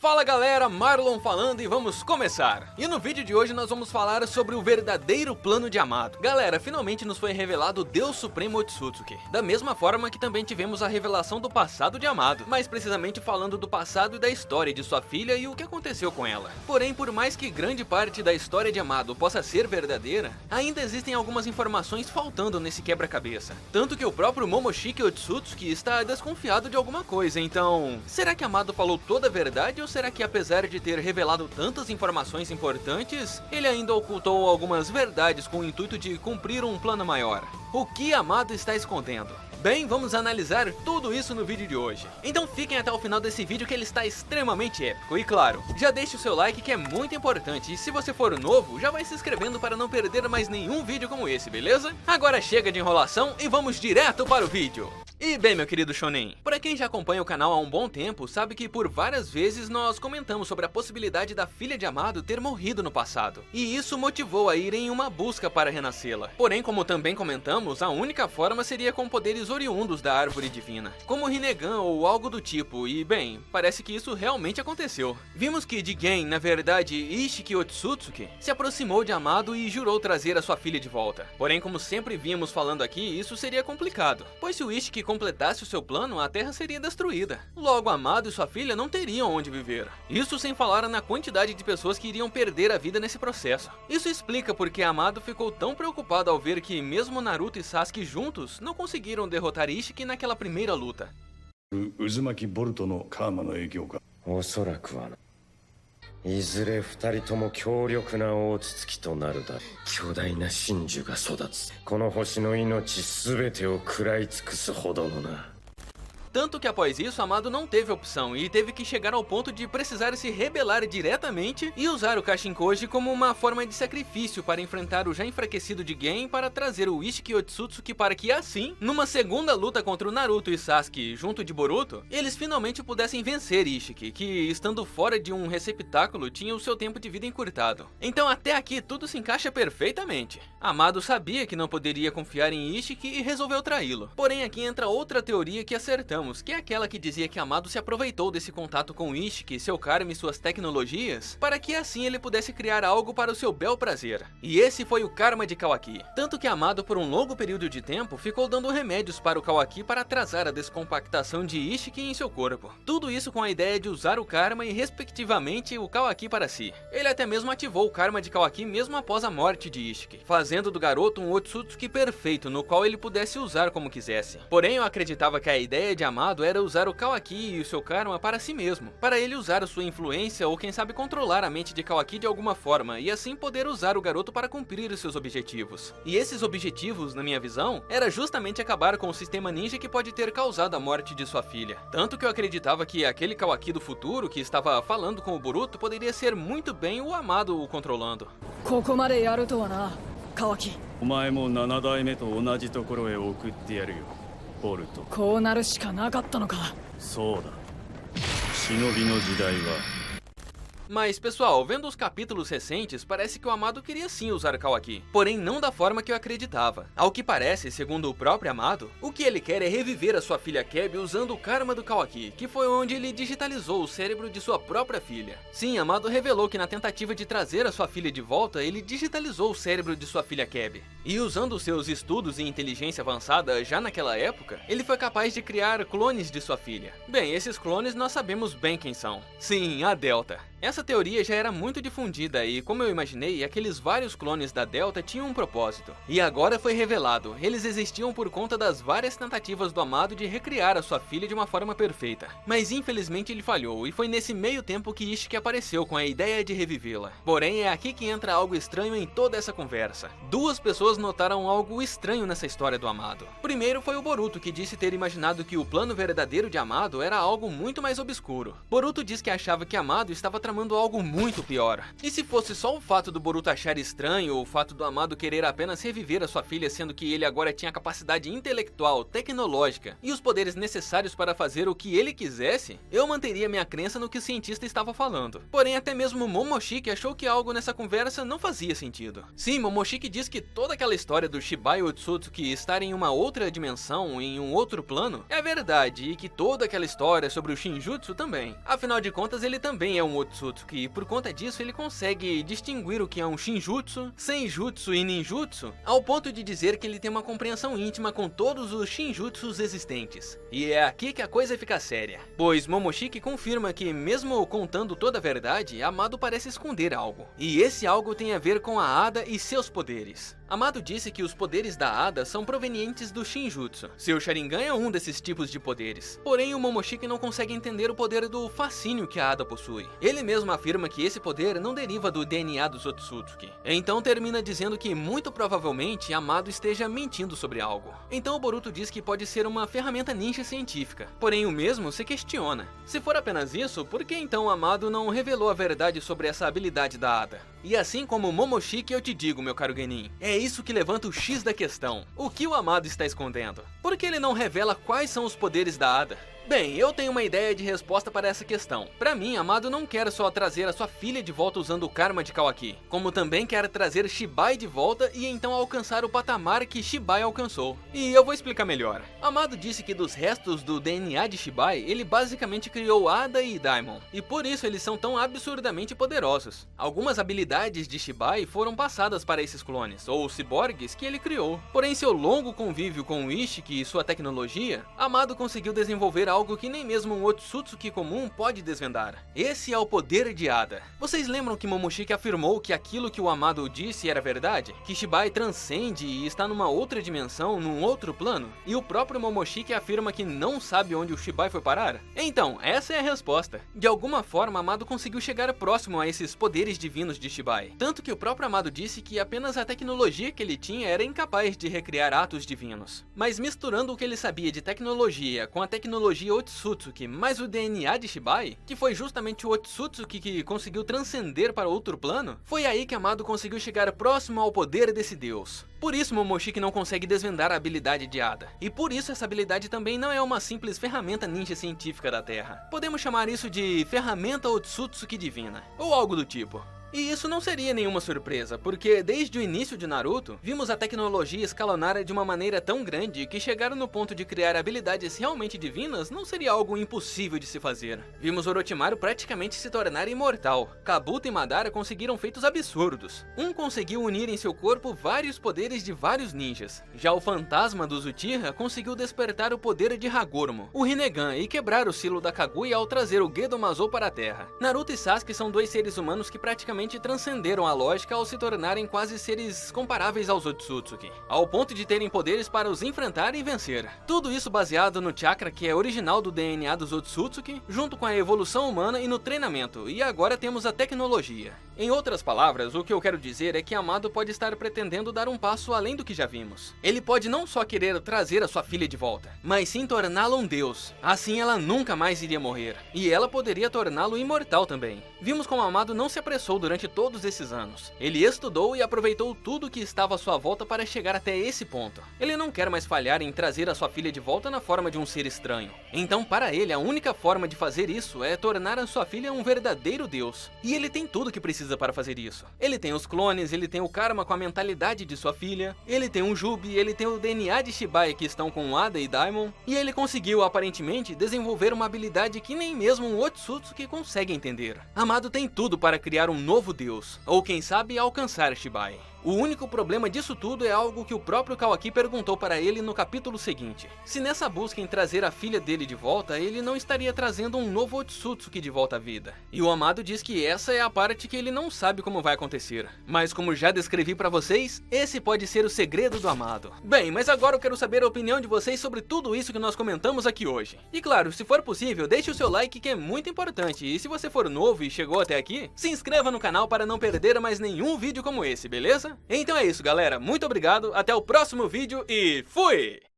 Fala galera, Marlon falando e vamos começar! E no vídeo de hoje nós vamos falar sobre o verdadeiro plano de Amado. Galera, finalmente nos foi revelado o Deus Supremo Otsutsuki. Da mesma forma que também tivemos a revelação do passado de Amado, mais precisamente falando do passado e da história de sua filha e o que aconteceu com ela. Porém, por mais que grande parte da história de Amado possa ser verdadeira, ainda existem algumas informações faltando nesse quebra-cabeça. Tanto que o próprio Momoshiki Otsutsuki está desconfiado de alguma coisa, então... será que Amado falou toda a verdade ou será que, apesar de ter revelado tantas informações importantes, ele ainda ocultou algumas verdades com o intuito de cumprir um plano maior? O que Amado está escondendo? Bem, vamos analisar tudo isso no vídeo de hoje. Então fiquem até o final desse vídeo que ele está extremamente épico. E claro, já deixe o seu like que é muito importante. E se você for novo, já vai se inscrevendo para não perder mais nenhum vídeo como esse, beleza? Agora chega de enrolação e vamos direto para o vídeo. E bem, meu querido Shonen, para quem já acompanha o canal há um bom tempo, sabe que por várias vezes nós comentamos sobre a possibilidade da filha de Amado ter morrido no passado. E isso motivou a ir em uma busca para renascê-la. Porém, como também comentamos, a única forma seria com poderes oriundos da árvore divina, como Rinnegan ou algo do tipo, e bem, parece que isso realmente aconteceu. Vimos que Jigen, na verdade Ishiki Otsutsuki, se aproximou de Amado e jurou trazer a sua filha de volta. Porém, como sempre vimos falando aqui, isso seria complicado, pois se o Ishiki completasse o seu plano, a Terra seria destruída. Logo, Amado e sua filha não teriam onde viver. Isso sem falar na quantidade de pessoas que iriam perder a vida nesse processo. Isso explica porque Amado ficou tão preocupado ao ver que mesmo Naruto e Sasuke juntos não conseguiram derrotar Ishiki naquela primeira luta. Uzumaki Boruto no karma no eikyo ka? おそらくはな。いずれ二人とも強力な大筒となるだろう。巨大な真珠が育つ。この星の命すべてを食らい尽くすほどのな。 Tanto que após isso, Amado não teve opção e teve que chegar ao ponto de precisar se rebelar diretamente e usar o Kashinkoji como uma forma de sacrifício para enfrentar o já enfraquecido Jigen para trazer o Ishiki Otsutsuki para que assim, numa segunda luta contra o Naruto e Sasuke junto de Boruto, eles finalmente pudessem vencer Ishiki, que estando fora de um receptáculo tinha o seu tempo de vida encurtado. Então até aqui tudo se encaixa perfeitamente. Amado sabia que não poderia confiar em Ishiki e resolveu traí-lo. Porém aqui entra outra teoria que acertamos, que é aquela que dizia que Amado se aproveitou desse contato com Ishiki, seu karma e suas tecnologias, para que assim ele pudesse criar algo para o seu bel prazer. E esse foi o karma de Kawaki. Tanto que Amado por um longo período de tempo ficou dando remédios para o Kawaki para atrasar a descompactação de Ishiki em seu corpo. Tudo isso com a ideia de usar o karma e respectivamente o Kawaki para si. Ele até mesmo ativou o karma de Kawaki mesmo após a morte de Ishiki, fazendo do garoto um Otsutsuki perfeito no qual ele pudesse usar como quisesse. Porém eu acreditava que a ideia de Amado era usar o Kawaki e o seu karma para si mesmo, para ele usar a sua influência ou quem sabe controlar a mente de Kawaki de alguma forma e assim poder usar o garoto para cumprir os seus objetivos. E esses objetivos, na minha visão, era justamente acabar com o sistema ninja que pode ter causado a morte de sua filha. Tanto que eu acreditava que aquele Kawaki do futuro que estava falando com o Boruto poderia ser muito bem o Amado o controlando. お前も7代目と同じところへ送ってやるよ、ボルト。こうなるしかなかったのか。そうだ。忍びの時代は。 Mas pessoal, vendo os capítulos recentes, parece que o Amado queria sim usar o Kawaki, porém não da forma que eu acreditava. Ao que parece, segundo o próprio Amado, o que ele quer é reviver a sua filha Keb usando o karma do Kawaki, que foi onde ele digitalizou o cérebro de sua própria filha. Sim, Amado revelou que na tentativa de trazer a sua filha de volta, ele digitalizou o cérebro de sua filha Keb. E usando seus estudos em inteligência avançada já naquela época, ele foi capaz de criar clones de sua filha. Bem, esses clones nós sabemos bem quem são. Sim, a Delta. Essa teoria já era muito difundida e, como eu imaginei, aqueles vários clones da Delta tinham um propósito. E agora foi revelado, eles existiam por conta das várias tentativas do Amado de recriar a sua filha de uma forma perfeita. Mas infelizmente ele falhou e foi nesse meio tempo que Ishiki apareceu com a ideia de revivê-la. Porém é aqui que entra algo estranho em toda essa conversa. Duas pessoas notaram algo estranho nessa história do Amado. Primeiro foi o Boruto, que disse ter imaginado que o plano verdadeiro de Amado era algo muito mais obscuro. Boruto diz que achava que Amado estava tramando acontecendo algo muito pior. E se fosse só o fato do Boruto achar estranho, ou o fato do Amado querer apenas reviver a sua filha, sendo que ele agora tinha a capacidade intelectual, tecnológica e os poderes necessários para fazer o que ele quisesse, eu manteria minha crença no que o cientista estava falando. Porém, até mesmo Momoshiki achou que algo nessa conversa não fazia sentido. Sim, Momoshiki diz que toda aquela história do Shibai Otsutsuki estar em uma outra dimensão, em um outro plano, é verdade, e que toda aquela história sobre o Shinjutsu também. Afinal de contas, ele também é um Otsutsuki, e por conta disso ele consegue distinguir o que é um Shinjutsu, Senjutsu e Ninjutsu, ao ponto de dizer que ele tem uma compreensão íntima com todos os Shinjutsus existentes. E é aqui que a coisa fica séria, pois Momoshiki confirma que, mesmo contando toda a verdade, Amado parece esconder algo. E esse algo tem a ver com a Ada e seus poderes. Amado disse que os poderes da Ada são provenientes do Shinjutsu. Seu Sharingan é um desses tipos de poderes. Porém, o Momoshiki não consegue entender o poder do fascínio que a Ada possui. Ele mesmo afirma que esse poder não deriva do DNA dos Otsutsuki. Então termina dizendo que muito provavelmente Amado esteja mentindo sobre algo. Então o Boruto diz que pode ser uma ferramenta ninja científica. Porém, o mesmo se questiona. Se for apenas isso, por que então Amado não revelou a verdade sobre essa habilidade da Ada? E assim como Momoshiki, eu te digo, meu caro Genin, é isso que levanta o X da questão. O que o Amado está escondendo? Por que ele não revela quais são os poderes da Ada? Bem, eu tenho uma ideia de resposta para essa questão. Pra mim, Amado não quer só trazer a sua filha de volta usando o karma de Kawaki, como também quer trazer Shibai de volta e então alcançar o patamar que Shibai alcançou. E eu vou explicar melhor. Amado disse que dos restos do DNA de Shibai, ele basicamente criou Ada e Daimon, e por isso eles são tão absurdamente poderosos. Algumas habilidades de Shibai foram passadas para esses clones, ou ciborgues, que ele criou. Porém, seu longo convívio com o Ishiki e sua tecnologia, Amado conseguiu desenvolver algo que nem mesmo um Otsutsuki comum pode desvendar. Esse é o poder de Ada. Vocês lembram que Momoshiki afirmou que aquilo que o Amado disse era verdade? Que Shibai transcende e está numa outra dimensão, num outro plano? E o próprio Momoshiki afirma que não sabe onde o Shibai foi parar? Então, essa é a resposta. De alguma forma, Amado conseguiu chegar próximo a esses poderes divinos de Shibai. Tanto que o próprio Amado disse que apenas a tecnologia que ele tinha era incapaz de recriar atos divinos. Mas misturando o que ele sabia de tecnologia com a tecnologia Otsutsuki mais o DNA de Shibai, que foi justamente o Otsutsuki que conseguiu transcender para outro plano, foi aí que Amado conseguiu chegar próximo ao poder desse deus. Por isso Momoshiki não consegue desvendar a habilidade de Ada. E por isso essa habilidade também não é uma simples ferramenta ninja científica da Terra. Podemos chamar isso de ferramenta Otsutsuki divina, ou algo do tipo. E isso não seria nenhuma surpresa, porque desde o início de Naruto, vimos a tecnologia escalonar de uma maneira tão grande que chegar no ponto de criar habilidades realmente divinas não seria algo impossível de se fazer. Vimos Orochimaru praticamente se tornar imortal. Kabuto e Madara conseguiram feitos absurdos. Um conseguiu unir em seu corpo vários poderes de vários ninjas. Já o fantasma dos Uchiha conseguiu despertar o poder de Hagoromo, o Rinnegan, e quebrar o silo da Kaguya ao trazer o Gedomazo para a Terra. Naruto e Sasuke são dois seres humanos que praticamente transcenderam a lógica ao se tornarem quase seres comparáveis aos Otsutsuki, ao ponto de terem poderes para os enfrentar e vencer. Tudo isso baseado no chakra que é original do DNA dos Otsutsuki, junto com a evolução humana e no treinamento, e agora temos a tecnologia. Em outras palavras, o que eu quero dizer é que Amado pode estar pretendendo dar um passo além do que já vimos. Ele pode não só querer trazer a sua filha de volta, mas sim torná-la um deus. Assim ela nunca mais iria morrer, e ela poderia torná-lo imortal também. Vimos como Amado não se apressou durante todos esses anos. Ele estudou e aproveitou tudo que estava à sua volta para chegar até esse ponto. Ele não quer mais falhar em trazer a sua filha de volta na forma de um ser estranho. Então, para ele, a única forma de fazer isso é tornar a sua filha um verdadeiro deus. E ele tem tudo que precisa para fazer isso. Ele tem os clones, ele tem o karma com a mentalidade de sua filha, ele tem um Jubi, ele tem o DNA de Shibai que estão com Ada e Daimon, e ele conseguiu, aparentemente, desenvolver uma habilidade que nem mesmo um Otsutsuki consegue entender. Amado tem tudo para criar um novo deus, ou quem sabe alcançar Shibai. O único problema disso tudo é algo que o próprio Kawaki perguntou para ele no capítulo seguinte. Se nessa busca em trazer a filha dele de volta, ele não estaria trazendo um novo Otsutsuki de volta à vida. E o Amado diz que essa é a parte que ele não sabe como vai acontecer. Mas como já descrevi para vocês, esse pode ser o segredo do Amado. Bem, mas agora eu quero saber a opinião de vocês sobre tudo isso que nós comentamos aqui hoje. E claro, se for possível, deixe o seu like que é muito importante. E se você for novo e chegou até aqui, se inscreva no canal para não perder mais nenhum vídeo como esse, beleza? Então é isso, galera. Muito obrigado, até o próximo vídeo e fui!